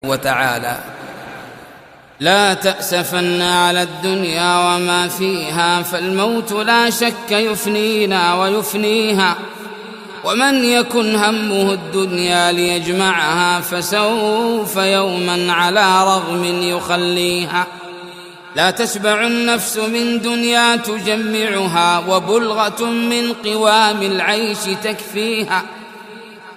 وتعالى: لا تأسفن على الدنيا وما فيها، فالموت لا شك يفنينا ويفنيها، ومن يكن همه الدنيا ليجمعها فسوف يوما على رغم يخليها. لا تشبع النفس من دنيا تجمعها، وبلغة من قوام العيش تكفيها.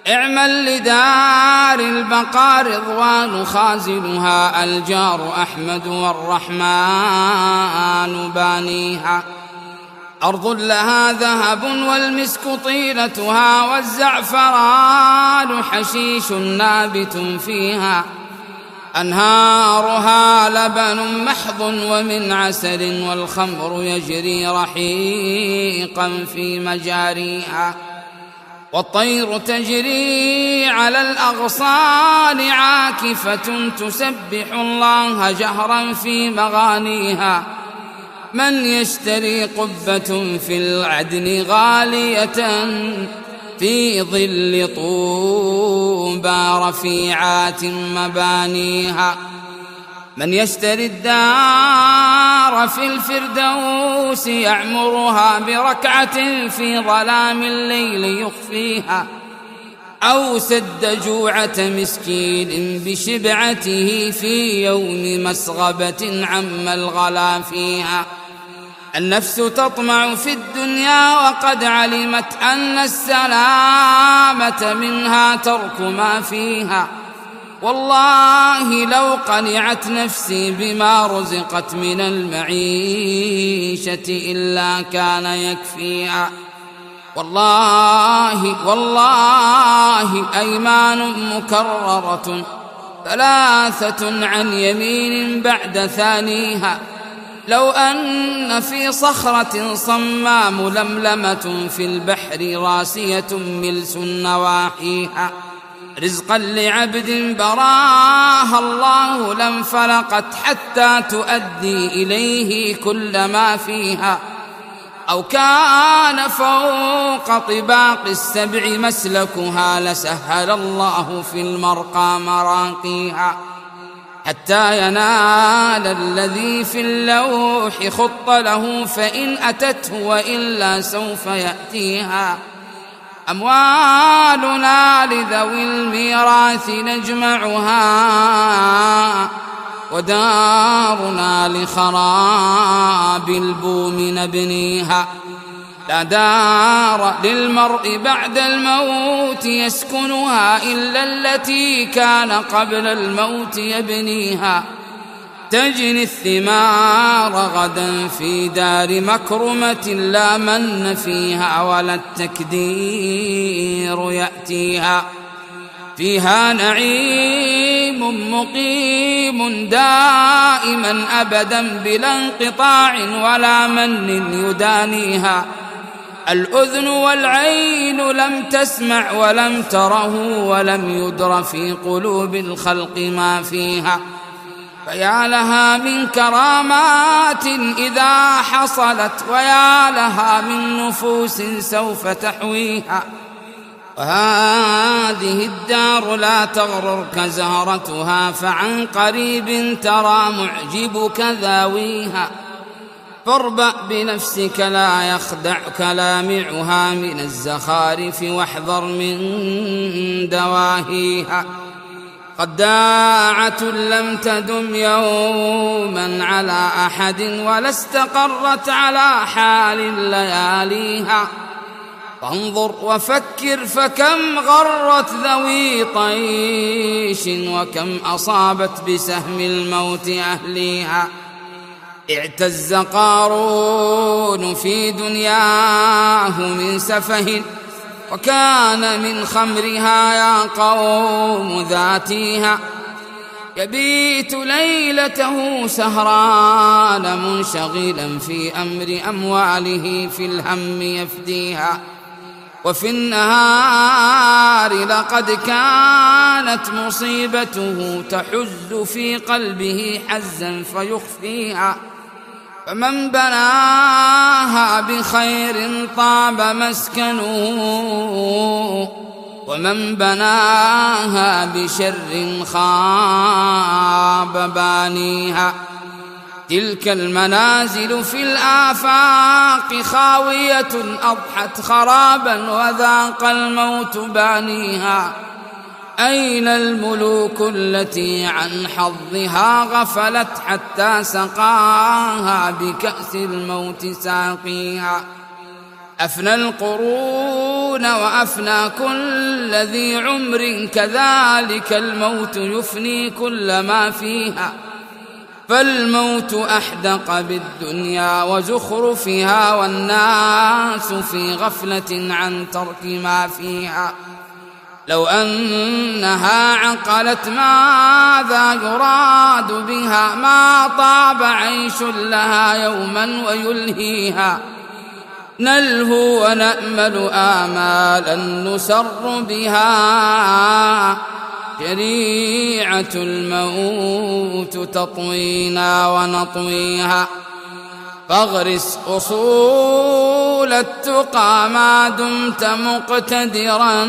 اعمل لدار البقاء رضوان خازنها، الجار أحمد والرحمن بانيها. أرض لها ذهب والمسك طيلتها، والزعفران حشيش نابت فيها. أنهارها لبن محض ومن عسل، والخمر يجري رحيقا في مجاريها. والطير تجري على الأغصان عاكفة، تسبح الله جهرا في مغانيها. من يشتري قبة في العدن غالية، في ظل طوبى رفيعات مبانيها. من يشتري الدار في الفردوس، يعمرها بركعة في ظلام الليل يخفيها. أو سد جوعة مسكين بشبعته في يوم مسغبة عم الغلا فيها. النفس تطمع في الدنيا وقد علمت أن السلامة منها ترك ما فيها. والله لو قنعت نفسي بما رزقت من المعيشة إلا كان يكفيها. والله أيمان مكررة، ثلاثة عن يمين بعد ثانيها. لو أن في صخرة صماء ململمة في البحر راسية ملس نواحيها، رزقا لعبد براها الله لانفلقت حتى تؤدي إليه كل ما فيها. أو كان فوق طباق السبع مسلكها، لسهل الله في المرقى مراقيها. حتى ينال الذي في اللوح خط له، فإن أتته وإلا سوف يأتيها. أموالنا لذوي الميراث نجمعها، ودارنا لخراب البوم نبنيها. لا دار للمرء بعد الموت يسكنها، إلا التي كان قبل الموت يبنيها. تجني الثمار غدا في دار مكرمة، لا من فيها ولا التكدير يأتيها. فيها نعيم مقيم دائما أبدا بلا انقطاع، ولا من يدانيها. الأذن والعين لم تسمع ولم تره، ولم يدر في قلوب الخلق ما فيها. فيا لها من كرامات إذا حصلت، ويا لها من نفوس سوف تحويها. وهذه الدار لا تغررك زهرتها، فعن قريب ترى معجبك ذاويها. فاربأ بنفسك لا يخدعك لامعها من الزخارف، واحذر من دواهيها. خداعة لم تدم يوما على أحد، ولا استقرت على حال لياليها. فانظر وفكر فكم غرت ذوي طيش، وكم أصابت بسهم الموت أهليها. اعتز قارون في دنياه من سفه، وكان من خمرها يا قوم ذاتيها. يبيت ليلته سهران منشغلا في أمر أمواله، في الهم يفديها. وفي النهار لقد كانت مصيبته تحز في قلبه حزا فيخفيها. فمن بناها بخير طاب مسكنه، ومن بناها بشر خاب بانيها. تلك المنازل في الآفاق خاوية أضحت خرابا وذاق الموت بانيها. أين الملوك التي عن حظها غفلت حتى سقاها بكأس الموت ساقيها. أفنى القرون وأفنى كل ذي عمر، كذلك الموت يفني كل ما فيها. فالموت أحدق بالدنيا وزخرفها، والناس في غفلة عن ترك ما فيها. لو أنها عقلت ماذا يراد بها، ما طاب عيش لها يوما ويلهيها. نلهو ونأمل آمالا نسر بها، شريعة الموت تطوينا ونطويها. فاغرس أصول التقى ما دمت مقتدرا،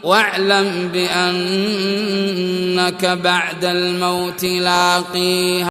واعلم بأنك بعد الموت لاقيها.